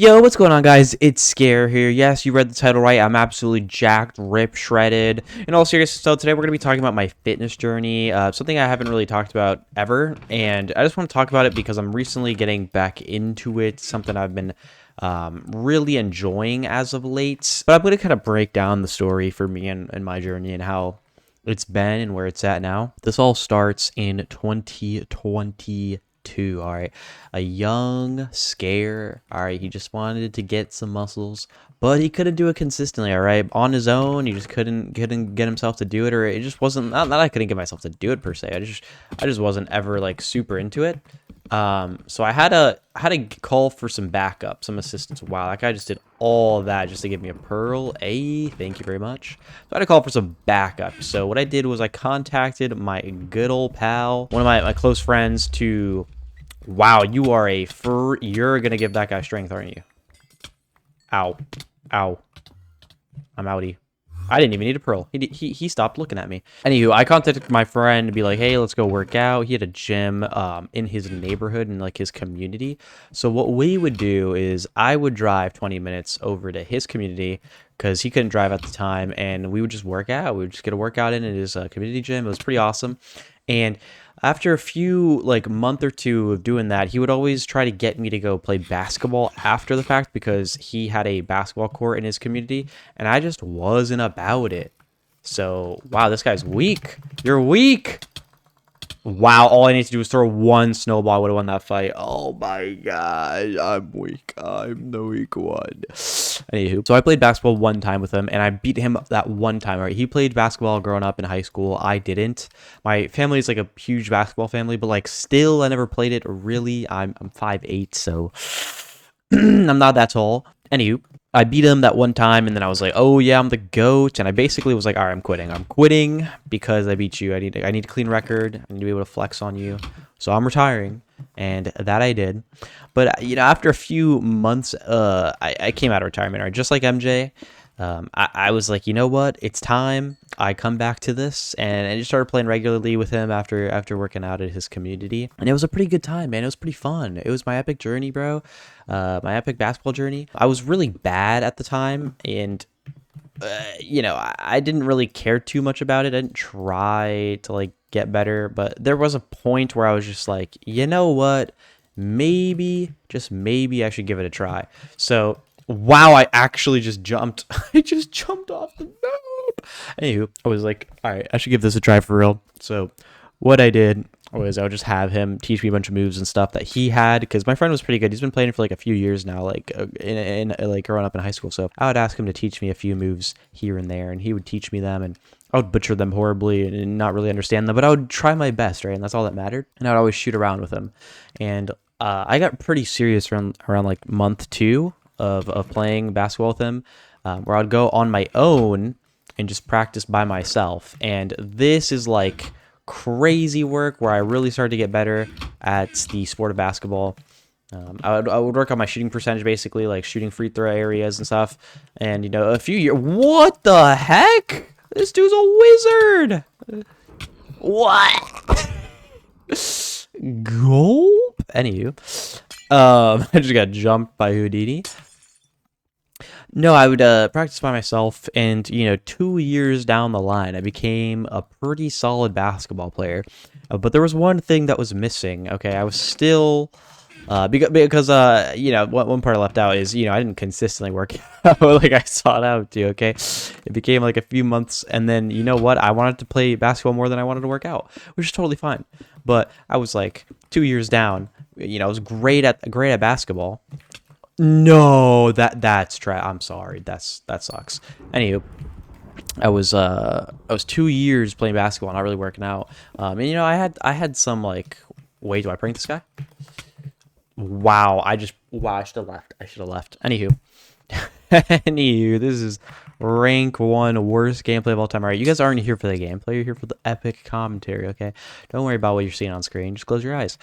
Yo, what's going on, guys? It's Scare here. Yes, you read the title right. I'm absolutely jacked, ripped, shredded. In all seriousness, so today we're going to be talking about my fitness journey, something I haven't really talked about ever, and I just want to talk about it because I'm recently getting back into it, something I've been really enjoying as of late. But I'm going to kind of break down the story for me and my journey and how it's been and where it's at now. This all starts in 2022. All right, a young Scare. All right, he just wanted to get some muscles, but he couldn't do it consistently. All right, on his own, he just couldn't get himself to do it, or it just wasn't. Not that I couldn't get myself to do it per se. I just wasn't ever like super into it. So I had to call for some backup, some assistance. Wow, that guy just did all of that just to give me a pearl. Hey, thank you very much. So I had to call for some backup. So what I did was I contacted my good old pal, one of my close friends to... Wow, you are you're gonna give that guy strength, aren't you? Ow. Ow. I'm outie. I didn't even need a pearl. He stopped looking at me. Anywho, I contacted my friend to be like, hey, let's go work out. He had a gym in his neighborhood and like his community. So what we would do is I would drive 20 minutes over to his community because he couldn't drive at the time, and we would just work out. We would just get a workout in at his community gym. It was pretty awesome. And after a few, like, month or two of doing that, he would always try to get me to go play basketball after the fact because he had a basketball court in his community, and I just wasn't about it. So, wow, this guy's weak. You're weak. Wow, all I need to do is throw one snowball. I would have won that fight. Oh my god, I'm weak. I'm the weak one. Anywho, so I played basketball one time with him, and I beat him that one time. Right, he played basketball growing up in high school. I didn't. My family is like a huge basketball family, but like still, I never played it really. I'm 5'8", so I'm not that tall. Anywho, I beat him that one time, and then I was like, oh yeah, I'm the GOAT, and I basically was like, all right, I'm quitting because I beat you. I need a clean record. I need to be able to flex on you, so I'm retiring, and that I did. But you know, after a few months, I came out of retirement, right, just like MJ. I was like, you know what, it's time I come back to this, and I just started playing regularly with him after working out at his community, and it was a pretty good time, man. It was pretty fun. It was my epic journey, bro. My epic basketball journey. I was really bad at the time, and you know, I didn't really care too much about it. I didn't try to like get better, but there was a point where I was just like, you know what, maybe, just maybe I should give it a try. So wow, I actually just jumped. I just jumped off the map. Anywho, I was like, all right, I should give this a try for real. So what I did was I would just have him teach me a bunch of moves and stuff that he had, because my friend was pretty good. He's been playing for like a few years now, like in like growing up in high school. So I would ask him to teach me a few moves here and there, and he would teach me them, and I would butcher them horribly and not really understand them, but I would try my best, right? And that's all that mattered. And I would always shoot around with him. And I got pretty serious around like month 2 of playing basketball with him, where I'd go on my own and just practice by myself. And this is like crazy work where I really started to get better at the sport of basketball. I would work on my shooting percentage, basically, like shooting free throw areas and stuff. And, you know, a few years... What the heck? This dude's a wizard! What? Gulp? Anywho. I just got jumped by Houdini. No, I would practice by myself, and, you know, 2 years down the line, I became a pretty solid basketball player. But there was one thing that was missing, okay? I was still... because you know, one part I left out is, you know, I didn't consistently work out like I sought out to, okay? It became like a few months, and then, you know what? I wanted to play basketball more than I wanted to work out, which is totally fine. But I was like 2 years down. You know, I was great at basketball. No, that's I'm sorry. That sucks. Anywho, I was 2 years playing basketball, not really working out. And you know, I had some like, wait, do I prank this guy? Wow, I should have left. Anywho, this is rank 1 worst gameplay of all time. All right, you guys aren't here for the gameplay. You're here for the epic commentary. Okay, don't worry about what you're seeing on screen. Just close your eyes.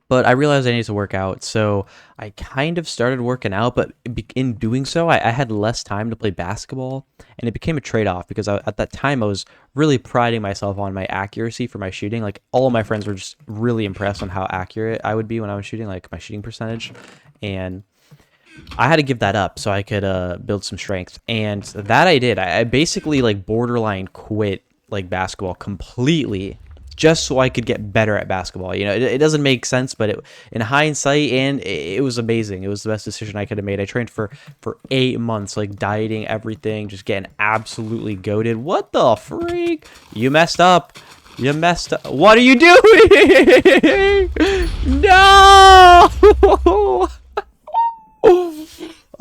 But I realized I needed to work out, so I kind of started working out, but in doing so, I had less time to play basketball, and it became a trade-off because at that time, I was really priding myself on my accuracy for my shooting. Like, all of my friends were just really impressed on how accurate I would be when I was shooting, like my shooting percentage. and I had to give that up so I could build some strength, and that I did. I basically like borderline quit like basketball completely just so I could get better at basketball. You know, it doesn't make sense, but in hindsight, and it was amazing. It was the best decision I could have made. I trained for 8 months, like dieting everything, just getting absolutely goated. What the freak? You messed up. You messed up. What are you doing? No!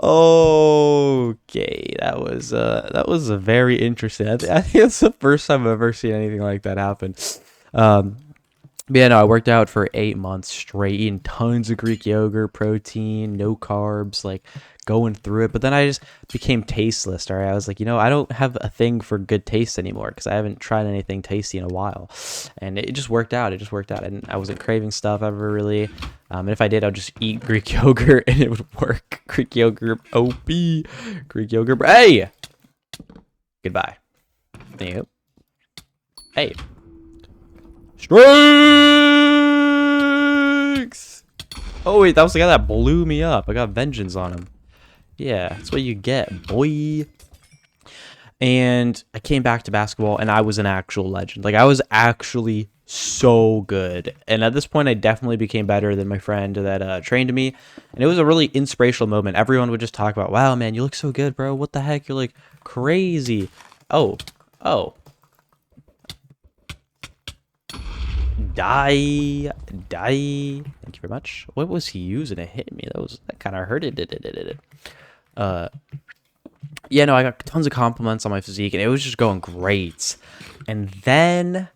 Okay, that was a very interesting. I think it's the first time I've ever seen anything like that happen. But yeah, no, I worked out for 8 months straight, eating tons of Greek yogurt, protein, no carbs, like going through it. But then I just became tasteless. All right, I was like, I don't have a thing for good taste anymore because I haven't tried anything tasty in a while, and it just worked out. It just worked out, and I wasn't craving stuff ever really. And if I did, I'd just eat Greek yogurt, and it would work. Greek yogurt, OP, Greek yogurt. Hey, goodbye. Yep. Hey. Strikes! Oh wait, that was the guy that blew me up. I got vengeance on him. Yeah, that's what you get, boy. And I came back to basketball, and I was an actual legend. Like, I was actually so good. And at this point, I definitely became better than my friend that trained me. And it was a really inspirational moment. Everyone would just talk about, wow, man, you look so good, bro. What the heck? You're, like, crazy. Oh. Die. Thank you very much. What was he using to hit me? That kind of hurt it. Yeah, no, I got tons of compliments on my physique, and it was just going great. And then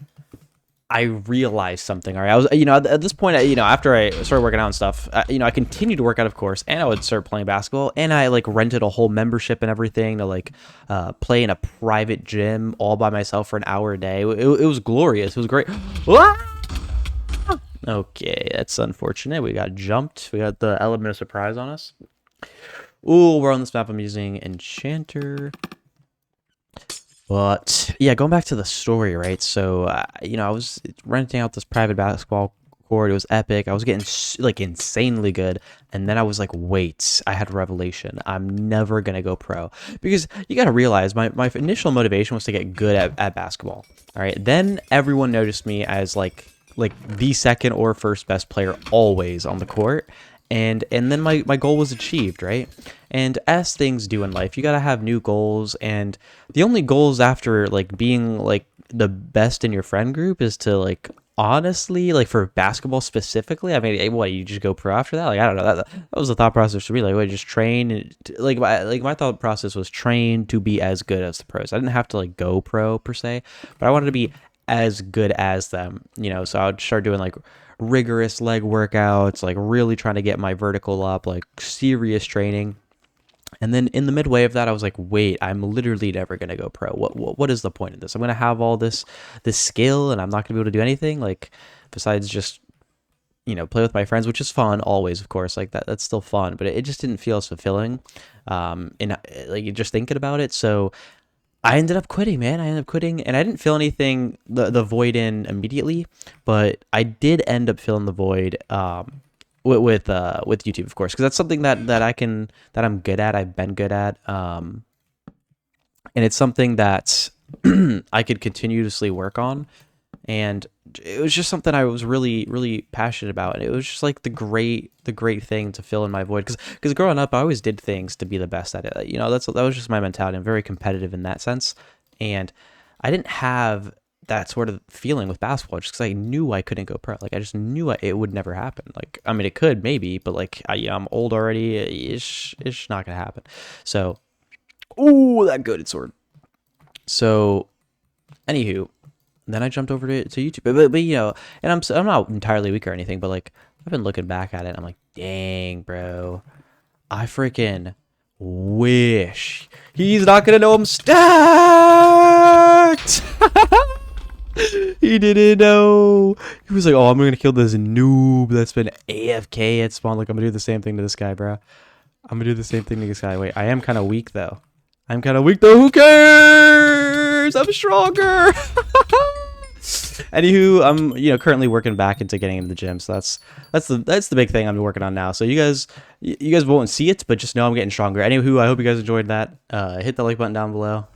I realized something. All right, I was, at this point, after I started working out and stuff, I continued to work out, of course, and I would start playing basketball, and I like rented a whole membership and everything to like play in a private gym all by myself for an hour a day. It was glorious. It was great. Okay, that's unfortunate. We got jumped. We got the element of surprise on us. Ooh, we're on this map. I'm using Enchanter. But yeah, going back to the story, right? So, I was renting out this private basketball court. It was epic. I was getting like insanely good. And then I was like, wait, I had a revelation. I'm never going to go pro. Because you got to realize my initial motivation was to get good at basketball. All right. Then everyone noticed me as like the second or first best player always on the court. And then my goal was achieved, right? And as things do in life, you got to have new goals. And the only goals after like being like the best in your friend group is to like, honestly, like for basketball specifically, I mean, what, you just go pro after that? Like, I don't know. That was the thought process for me. Like, what, just train? Like my thought process was train to be as good as the pros. I didn't have to like go pro per se, but I wanted to be as good as them, so I would start doing like rigorous leg workouts, like really trying to get my vertical up, like serious training. And then in the midway of that, I was like, wait, I'm literally never going to go pro. What is the point of this? I'm going to have all this skill and I'm not going to be able to do anything like besides just, play with my friends, which is fun always, of course, like that's still fun, but it just didn't feel as fulfilling. And like just thinking about it. So I ended up quitting, man. And I didn't feel anything, the void in immediately, but I did end up filling the void with YouTube, of course, because that's something that I'm good at. I've been good at, and it's something that I could continuously work on. And it was just something I was really, really passionate about. And it was just like the great thing to fill in my void. Because growing up, I always did things to be the best at it. That was just my mentality. I'm very competitive in that sense. And I didn't have that sort of feeling with basketball just because I knew I couldn't go pro. Like, I just knew it would never happen. Like, I mean, it could maybe, but like, I'm old already. It's not going to happen. So, ooh, that goated sword. So, anywho. Then I jumped over to YouTube, but and I'm not entirely weak or anything, but like I've been looking back at it, and I'm like, dang, bro, I freaking wish he's not gonna know I'm stacked. He didn't know. He was like, oh, I'm gonna kill this noob that's been AFK at spawn. Like, I'm gonna do the same thing to this guy, bro. I'm gonna do the same thing to this guy. Wait, I am kind of weak though. Who cares? I'm stronger. Anywho, I'm currently working back into getting into the gym, so that's the big thing I'm working on now. So you guys won't see it, but just know I'm getting stronger. Anywho, I hope you guys enjoyed that. Hit the like button down below.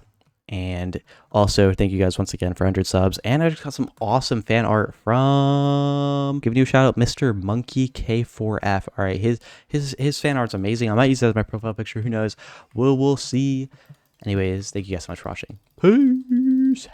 And also, thank you guys once again for 100 subs. And I just got some awesome fan art from, giving you a shout out, Mr. Monkey K4F. All right, his fan art's amazing. I might use that as my profile picture. Who knows? We'll see. Anyways, thank you guys so much for watching. Peace.